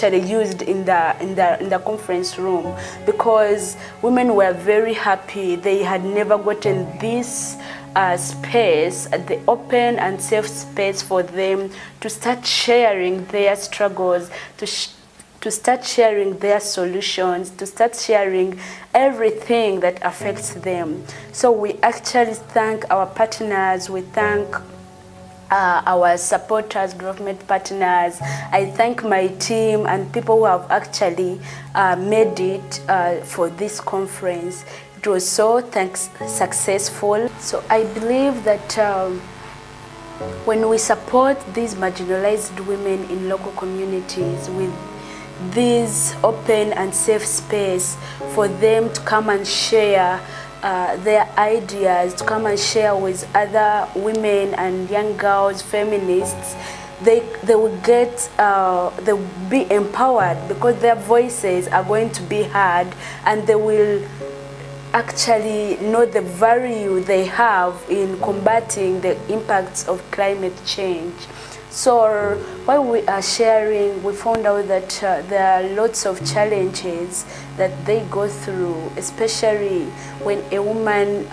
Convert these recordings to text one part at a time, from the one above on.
actually used in the conference room, because women were very happy. They had never gotten this space, the open and safe space for them to start sharing their struggles, to start sharing their solutions, to start sharing everything that affects them. So we actually thank our partners, we thank our supporters, government partners. I thank my team and people who have actually made it for this conference. It was so successful. So I believe that when we support these marginalized women in local communities with this open and safe space for them to come and share their ideas, to come and share with other women and young girls, feminists, they will get, they will be empowered, because their voices are going to be heard, and they will actually know the value they have in combating the impacts of climate change. So while we are sharing, we found out that there are lots of challenges that they go through, especially when a woman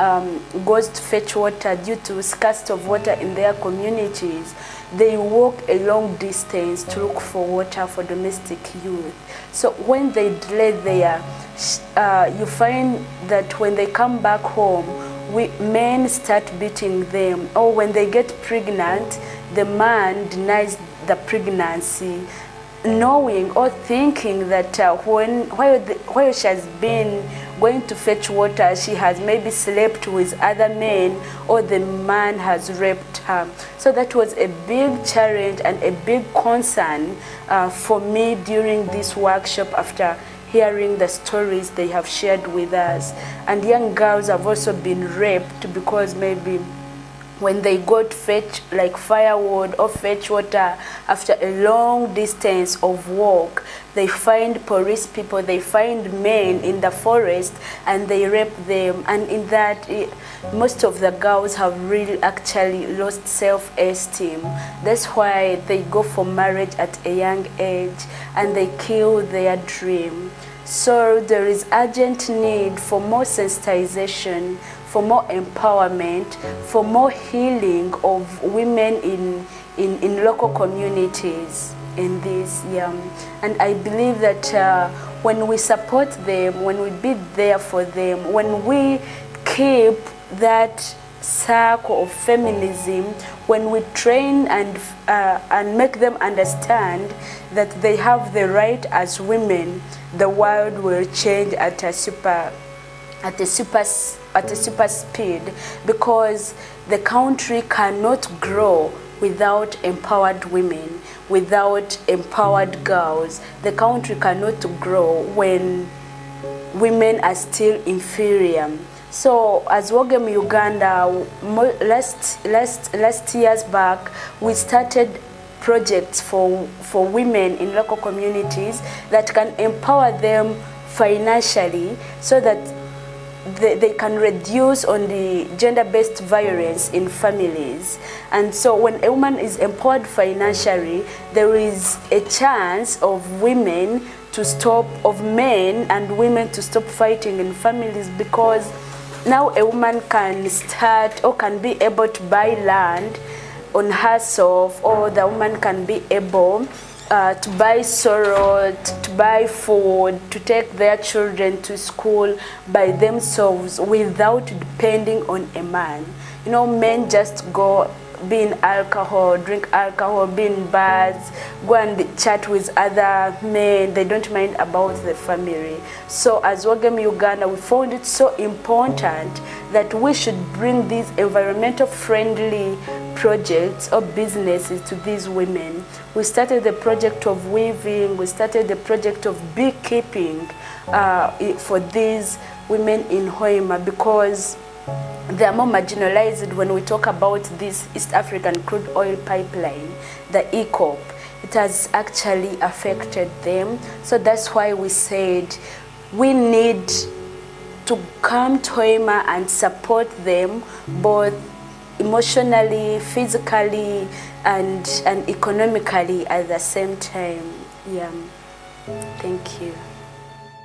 goes to fetch water due to scarcity of water in their communities. They walk a long distance to look for water for domestic use. So when they delay there, you find that when they come back home, men start beating them, or when they get pregnant, the man denies the pregnancy, knowing or thinking that while she has been going to fetch water, she has maybe slept with other men, or the man has raped her. So that was a big challenge and a big concern for me during this workshop, after hearing the stories they have shared with us. And young girls have also been raped because maybe when they go to fetch like firewood or fetch water after a long distance of walk, they find police people, they find men in the forest, and they rape them. And in that, most of the girls have really actually lost self-esteem. That's why they go for marriage at a young age, and they kill their dream. So there is urgent need for more sensitization, for more empowerment, for more healing of women in local communities in this. And I believe that when we support them, when we be there for them, when we keep that circle of feminism, when we train and make them understand that they have the right as women, the world will change at a super speed, because the country cannot grow without empowered women, without empowered girls. The country cannot grow when women are still inferior. So as WoGEM Uganda, last years back, we started projects for women in local communities that can empower them financially, so that they can reduce on the gender-based violence in families. And so when a woman is empowered financially, there is a chance of women to stop, of men and women to stop fighting in families, because now a woman can start or can be able to buy land on herself, or the woman can be able to buy sorrow, to buy food, to take their children to school by themselves without depending on a man. You know, men just go, be in alcohol, drink alcohol, be in bars, go and chat with other men. They don't mind about the family. So as WoGEM Uganda, we found it so important that we should bring these environmental friendly projects or businesses to these women. We started the project of weaving, we started the project of beekeeping for these women in Hoima, because they are more marginalized when we talk about this East African crude oil pipeline, the ECOP. It has actually affected them. So that's why we said we need to come to Hoima and support them, both emotionally, physically, and economically at the same time. Thank you.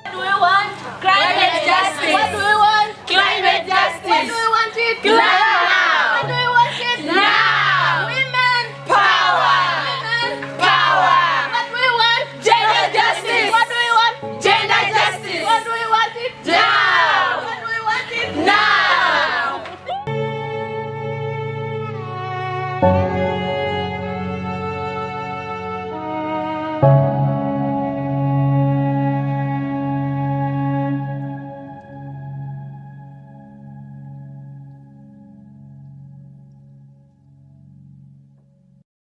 What do we want? Climate justice. What do we want? Climate justice. What do we want it? Climate